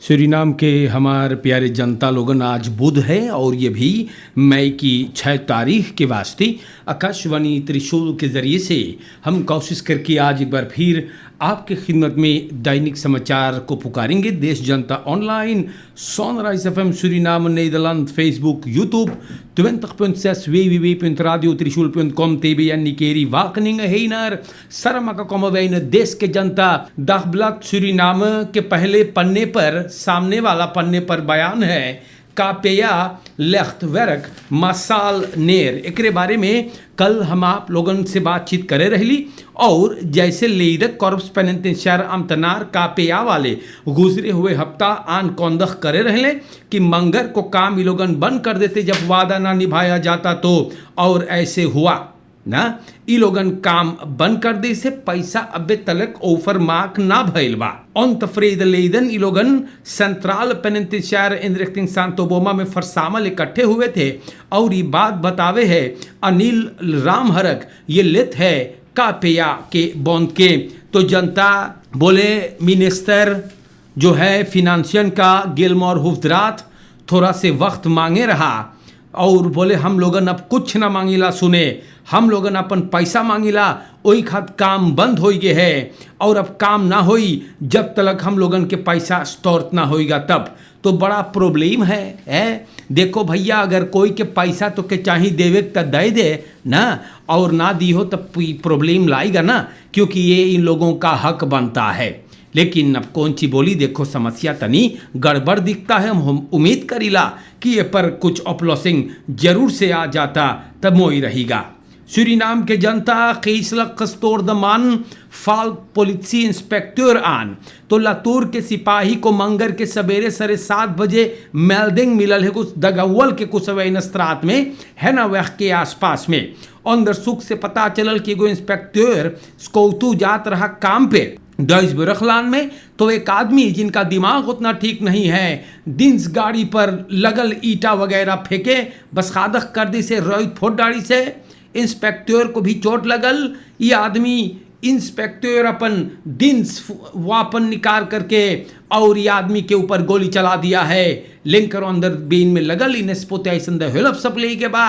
Suriname के हमारे प्यारे जनता लोगन आज बुध है और ये भी मई की 6 तारीख के वास्ते आकाशवाणी त्रिशूल के ज़रिए से हम कोशिश करके आज एक बार फिर आपके खिदमत में दैनिक समाचार को पुकारेंगे। देश जनता online, Sunrise FM Suriname, Nederland, Facebook, YouTube, 20.6 www.radiotrichul.com, TBN Nikeri, Wageningen Heiner, Saramaka komen wij in het देश के जनता दखबलत सूरीनाम के पहले पन्ने पर सामने वाला पन्ने पर बयान है कापेया लेख्तवर्क मसाल नेर। एकरे बारे में कल हम आप लोगन से बातचीत करे रहली और जैसे लेदक कॉर्प्स पेनिटेंशियर अमतनार कापेया वाले गुजरे हुए हफ्ता आन कौंदख करे रहले कि मंगर को काम ये लोगन बंद कर देते जब वादा ना निभाया जाता तो, और ऐसे हुआ ना। ई लोगन काम बंद कर दे से पैसा अबे तलक ऑफर मार्क ना भइल बा। ऑन तफरीद लेदन ई लोगन सेंट्रल पेनिटेंशियर इन रिक्टिंग सांतोबोमा में फरसामल इकट्ठे हुए थे और ये बात बतावे है अनिल रामहरक ये लेत है कापेया के बॉन्ड के। तो जनता बोले मिनिस्टर जो है फिनांसियन का गिलमोर हुफ्दरात थोड़ा से वक्त मांगे रहा और बोले हम लोगन अब कुछ ना मांगिला, सुने हम लोगन अपन पैसा मांगिला वही खात काम बंद हो गए है और अब काम ना होई जब तक हम लोगन के पैसा स्टोर ना होएगा तब। तो बड़ा प्रॉब्लम है। देखो भैया, अगर कोई के पैसा तो के चाहिए देवे तो दे दे ना, और ना दी हो तो प्रॉब्लम लाएगा ना, क्योंकि ये इन लोगों का हक बनता है। लेकिन अब कौन सी बोली, देखो समस्या तनी गड़बड़ दिखता है। हम उम्मीद करीला कि ये पर कुछ अपलॉसिंग जरूर से आ जाता तब मोई रहेगा। सूरीनाम के जनता खीसलक कस्तोर दमान फाल पुलिसी इंस्पेक्टर आन तो लातूर के सिपाही को मंगर के सवेरे 7:30 बजे मेल्डिंग मिलल है कुछ दगवल के कुछ नस्त्रात में है ना वह के आसपास में। अंदर सुख से पता चलल कि एगो इंस्पेक्टर स्कौतू जात रहा काम पे डॉइस बरखलान में। तो एक आदमी जिनका दिमाग उतना ठीक नहीं है दिन्स गाड़ी पर लगल ईटा वगैरह फेंके, बस खादक कर दी से रोहित फोट डाड़ी से इंस्पेक्टर को भी चोट लगल। ये आदमी इंस्पेक्टर अपन दिन्स वापन निकाल करके और ये आदमी के ऊपर गोली चला दिया है। लिंकर अंदर बीन में लगल इनस्पोते हेल्प सब ले के बा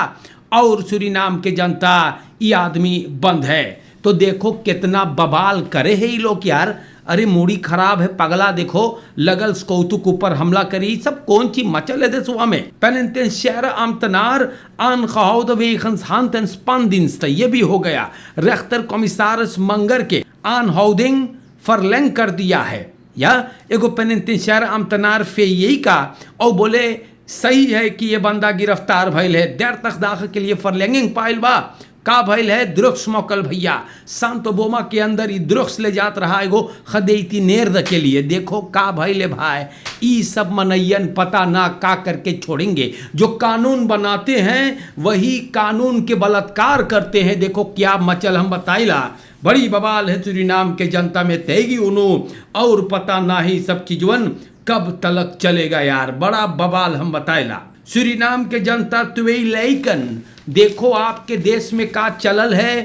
और सूरीनाम के जनता ये आदमी बंद है। तो देखो कितना बवाल करे है ये लोग यार। अरे मूडी खराब है पगला, देखो लगल कौतुक ऊपर हमला करी, सब कौन ची मचल है देसुआ में। पेनिटेंशियर अमतनार आन खहाउद वेखंस हांतन स्पंदिंस ये भी हो गया। रेख्तर कमिसारस मंगर के आन हाउदिंग फरलेंग कर दिया है या एगो पेनिटेंशियर अमतनार फे यही का और बोले सही है कि ये बंदा गिरफ्तार भइल है। देर तक दाखिल के लिए फरलेंगिंग पाइल बा का भइल है द्रुक्स मोकल भैया सांतोबोमा के अंदर ही द्रुक्स ले जात रहा एगो खदेती नेर्द के लिए। देखो का भइल है भाई, ई सब मनैयन पता ना का करके छोड़ेंगे। जो कानून बनाते हैं वही कानून के बलात्कार करते हैं। देखो क्या मचल हम बताइला, बड़ी बवाल है सूरीनाम के जनता में तेगी उनु और पता ना ही सब चीजवन कब तलक चलेगा यार, बड़ा बवाल हम बताइला। सूरीनाम के जनता तुवेई लेकन देखो आपके देश में का चलल है।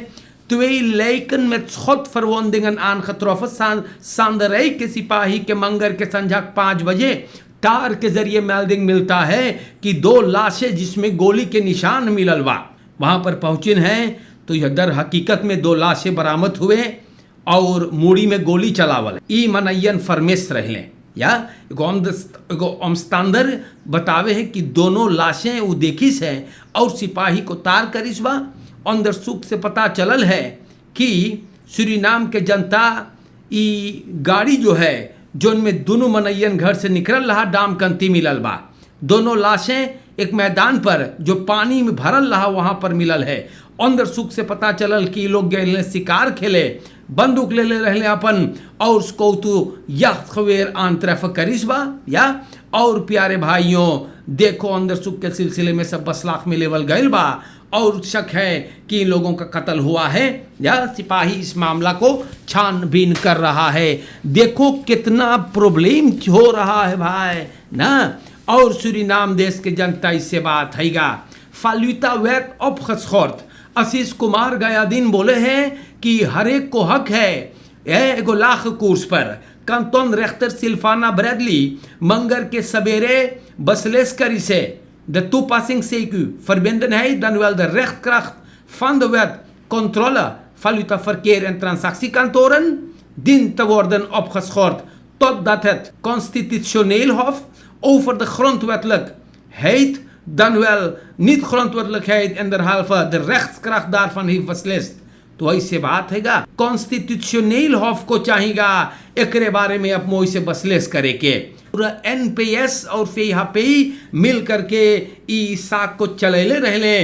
तुवेई लेकन में खुद फरवंदिंगन आन खतरफ सांदरई के सिपाही के मंगर के संझा 5 बजे तार के जरिए मेल्डिंग मिलता है कि 2 लाशें जिसमें गोली के निशान मिलल बा वहां पर पहुंचिन हैं। तो यह दर हकीकत में 2 लाशें बरामद हुए और मूड़ी में गोली चलावल ई मनैयन फरमेश रहले या एगो अमस्तांदर बतावे है कि दोनों लाशें वो देखिस है और सिपाही को तार करिस बा। अंदर सुख से पता चलल है कि सूरीनाम के जनता ई गाड़ी जो है जो उनमें दोनों मनैयन घर से निकल रहा डामकंती मिलल बा। दोनों लाशें एक मैदान पर जो पानी में भरल रहा वहां पर मिलल है। अंदर सुख से पता चलल कि लोग गए शिकार खेले, बंदूक ले ले रहले अपन और कौतु यख्त खवेर आन तरफ करिश्बा या। और प्यारे भाइयों देखो अंदर सुख के सिलसिले में सब बसलाख में लेवल गइल बा और शक है कि इन लोगों का कत्ल हुआ है या सिपाही इस मामला को छानबीन कर रहा है। देखो कितना प्रॉब्लम हो रहा है भाई ना। और सूरीनाम देश के जनता इससे बात हैगा फालुता वेक ऑफ आशीष कुमार गया दिन बोले हैं कि हर एक को हक है एगो लाख कोर्स पर Kanton rechter Silvana Bradley mangar ke sabere beslis kari se de toepassingsCQ verbindenheid dan wel de rechtkracht van de wet controle valutaverkeer en transactiekantoren dient te worden opgeschort totdat het constitutioneel hof over de grondwettelijkheid dan wel niet grondwettelijkheid en derhalve de rechtskracht daarvan heeft beslist. तो ऐसे बात हैगा constitutional half को चाहेगा एकरे बारे में अब मोई से बसलेस करे के पूरा एनपीएस और फेहापी मिल करके ई साक को चलेले रहले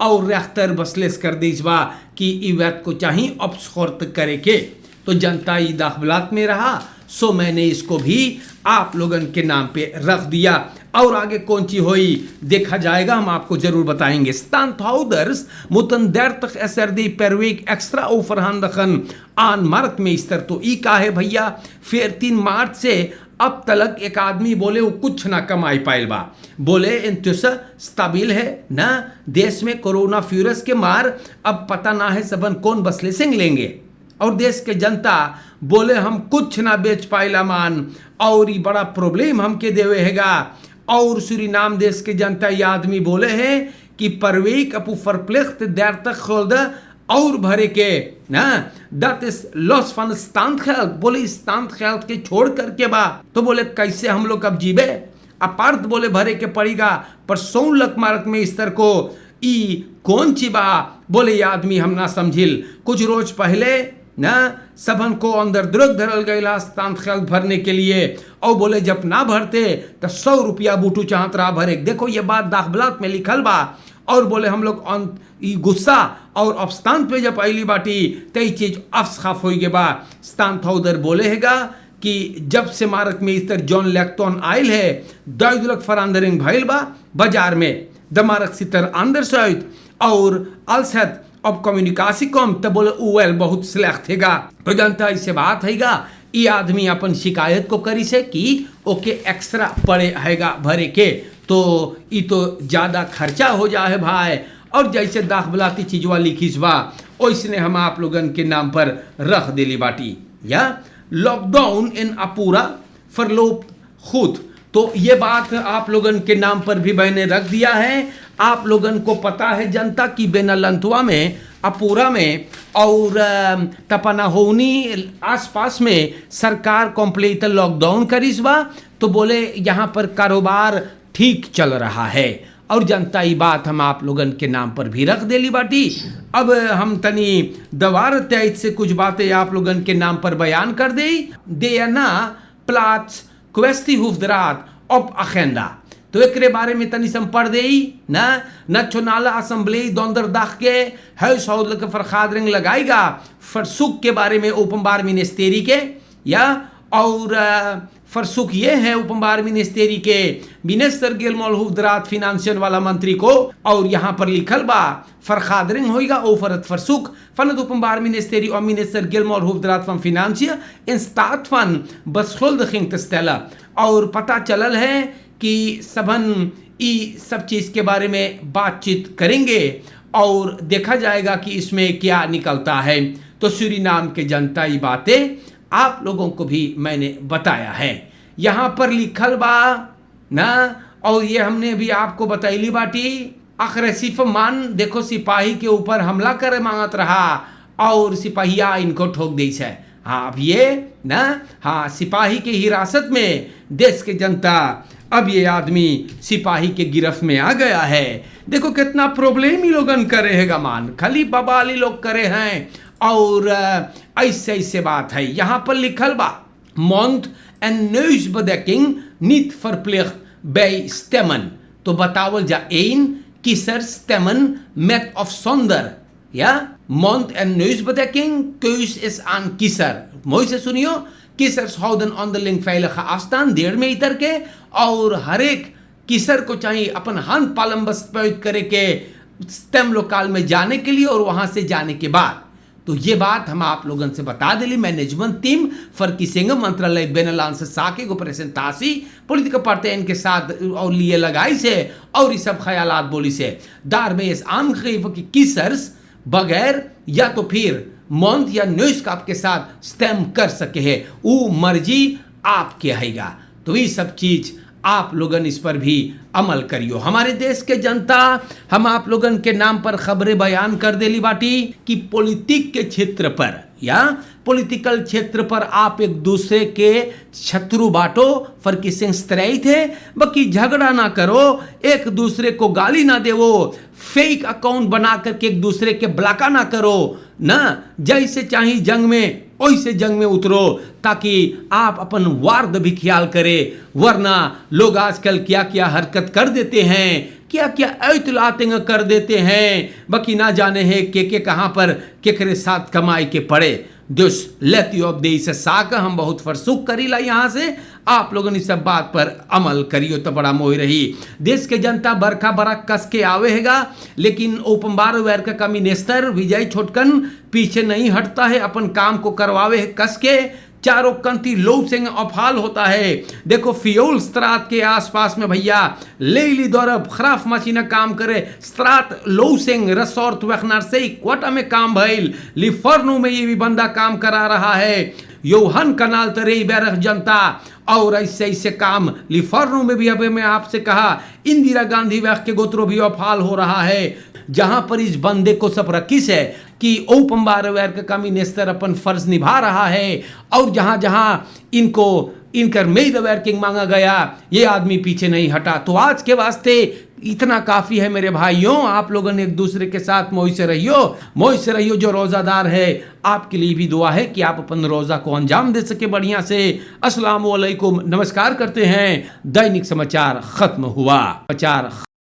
और रेख्तर बसलेस कर दीजवा कि ई वैत को चाहिए अपस्खोर्त करे के तो जनता ई दाखबलात में रहा सो मैंने इसको भी आप लोगन के नाम पे रख दिया और आगे कौन सी हुई देखा जाएगा हम आपको जरूर बताएंगे standhouders moeten 30 SRD per week extra overhandigen aan marktmeester तो ई का है भैया 14 मार्च से अब तलक एक आदमी बोले वो कुछ ना कमाई पाइल बा बोले इंतुसा स्ताबिल है ना देश में कोरोना फ्यूरस के मार अब पता ना है सबन कौन बसलेसिंग लेंगे और देश के जनता बोले हम कुछ ना बेच पाइला मान और ये बड़ा प्रॉब्लम हमके देवे हैगा और सूरीनाम देश के जनता ये आदमी बोले हैं कि पर week अपू verplicht 30 gulden और भरे के ना dat is los van standgeld बोले standgeld के छोड़ करके बा तो बोले कैसे हम लोग अब जीवे अपार्थ बोले भरे के पड़ेगा पर 100 लाख मार्क में इस तरह को ई कौन ची बा बोले ये आदमी हम ना समझिल कुछ रोज पहले ना सबन को अंदर द्रुग धरल गईला standgeld भरने के लिए और बोले जब ना भरते तो 100 रुपया बूटू चाहत रहा भरे देखो ये बात दाखबलात में लिखल बा और बोले हम लोग गुस्सा और अपस्तान पे जब आईली बाटी तई चीज अफसाफ हो गए बा standhouder बोले हैगा कि जब से मारक में इस तरह जॉन लेक्टोन आयल है 2 लाख फरांदरिंग भइल बा बाजार में दमारक सितर अंदर सहित और अलसत अब कम्युनिकासी कम तब बोले उवेल बहुत स्लेक्ट हैगा तो जनता इससे बात हैगा ये आदमी अपन शिकायत को करी से कि ओके एक्स्ट्रा पड़े हैगा भरे के तो ये तो ज़्यादा खर्चा हो जाए भाई और जैसे दाखबलाती चीजवा लिखीस बा वैसने हम आप लोगन के नाम पर रख दिली बाटी या लॉकडाउन इन अपूरा फरलोप खुद तो ये बात आप लोगन के नाम पर भी मैंने रख दिया है आप लोगन को पता है जनता की बेनालंतवा में अपूरा में और तपनाहोनी आसपास में सरकार कंप्लीट लॉकडाउन करीस बा तो बोले यहाँ पर कारोबार ठीक चल रहा है और जनता ये बात हम आप लोगन के नाम पर भी रख देली बाटी अब हम तनी दवार तैत से कुछ बातें आप लोगन के नाम पर बयान कर दे ना प्लाट्स क्वेस्टी हुफदरात op agenda. तो एक बारे में तनी संपड़ दे ना नेशनल असेंबली donderdag के huishoudelijke vergadering लगाएगा verzoek के बारे में openbaar ministerie के या और verzoek ये है openbaar ministerie के मिनिस्टर गिलमोल हुफदरात फिनेंशियल वाला मंत्री को और यहाँ पर लिखल बा vergadering होएगा over het verzoek van het openbaar ministerie om minister Gilmore Hoefdraad van Financiën in staat van beschuldiging te stellen और पता चलल है कि सबन ई सब चीज़ के बारे में बातचीत करेंगे और देखा जाएगा कि इसमें क्या निकलता है तो सूरीनाम के जनता ये बातें आप लोगों को भी मैंने बताया है यहाँ पर लिखल बा ना और ये हमने भी आपको बताईली बाटी अखरसिफ मान देखो सिपाही के ऊपर हमला करे मांगत रहा और सिपाहिया इनको ठोक दी है हाँ अब ये ना हाँ सिपाही के हिरासत में देश के जनता अब ये आदमी सिपाही के गिरफ्त में आ गया है देखो कितना प्रॉब्लम ही लोगन करे हैगा मान खाली बबाली लोग करे हैं और ऐसे ऐसे बात है यहाँ पर लिखल बा mond en neusbedekking niet verplicht bij stemmen तो बतावल जा één kiezer stemmen met of zonder ja mond en neusbedekking keus is aan kiezer mooi से सुनियो किसर्स houden onderling veilige afstand 1.5 metre के और हर एक किसर को चाहिए अपन हाथ पालम बस्पैत करे के स्टेम लोकाल में जाने के लिए और वहां से जाने के बाद तो ये बात हम आप लोगों से बता दिली मैनेजमेंट टीम फर्किसिंग मंत्रालय बेनलान से साके को प्रेजेंटासी पॉलिटिकल पार्टी इनके साथ और लिए लगाई से और ये सब ख्यालात बोली से दार में इस आम खरीफ की किसर्स बगैर या तो फिर मंथ या न्यूज का आपके साथ स्टैम्प कर सके है, वो मर्जी आपके हैगा। तो ये सब चीज आप लोगन इस पर भी अमल करियो। हमारे देश के जनता हम आप लोगन के नाम पर खबरें बयान कर देली बाटी कि पॉलिटिक के क्षेत्र पर या पॉलिटिकल क्षेत्र पर आप एक दूसरे के शत्रु बांटो, फर्किसिंग स्ट्राइक है, बाकी झगड़ा ना करो, एक दूसरे को गाली ना देवो, फेक अकाउंट बना करके एक दूसरे के ब्लॉका ना करो ना, जैसे चाहे जंग में वैसे जंग में उतरो, ताकि आप अपन वार्द भी ख्याल करें। वरना लोग आजकल क्या क्या हरकत कर देते हैं, क्या क्या ऐतलातें कर देते हैं, बाकी ना जाने है के कहां पर केकरे साथ कमाई के पड़े। दिस लेती ऑफ दे से साक हम बहुत फरसुक करीला यहाँ से आप लोगों ने सब बात पर अमल करियो तो बड़ा मोह रही। देश के जनता बरखा बरा कस के आवे हैगा, लेकिन ओपमबार वेर का का मिनिस्टर विजय छोटकन पीछे नहीं हटता है, अपन काम को करवावे है कस के। चारों कंती लो सिंह अफाल होता है। देखो फ्यूल स्त्रात के आसपास में भैया लेली द्वारा खराफ मशीन काम करे, स्त्रात लो सिंह रसौर वखनार से क्वाटा में काम भइल, लिफर्नो में ये भी बंदा काम करा रहा है, योहन कनाल तरे बैरख जनता और ऐसे ऐसे काम लिफर्नो में भी। अभी मैं आपसे कहा इंदिरा गांधी वक्त के गोत्रो भी अफाल हो रहा है, जहां पर इस बंदे को सब रखिस है कि ओपम्बार वर्ग का मिनिस्टर अपन फर्ज निभा रहा है, और जहां जहां इनको इनकर मेड वर्किंग मांगा गया ये आदमी पीछे नहीं हटा। तो आज के वास्ते इतना काफी है मेरे भाइयों, आप लोगों ने एक दूसरे के साथ मोह से रहियो। जो रोजादार है आपके लिए भी दुआ है कि आप अपन रोजा को अंजाम दे सके बढ़िया से। अस्सलाम वालेकुम, नमस्कार करते हैं। दैनिक समाचार खत्म हुआ।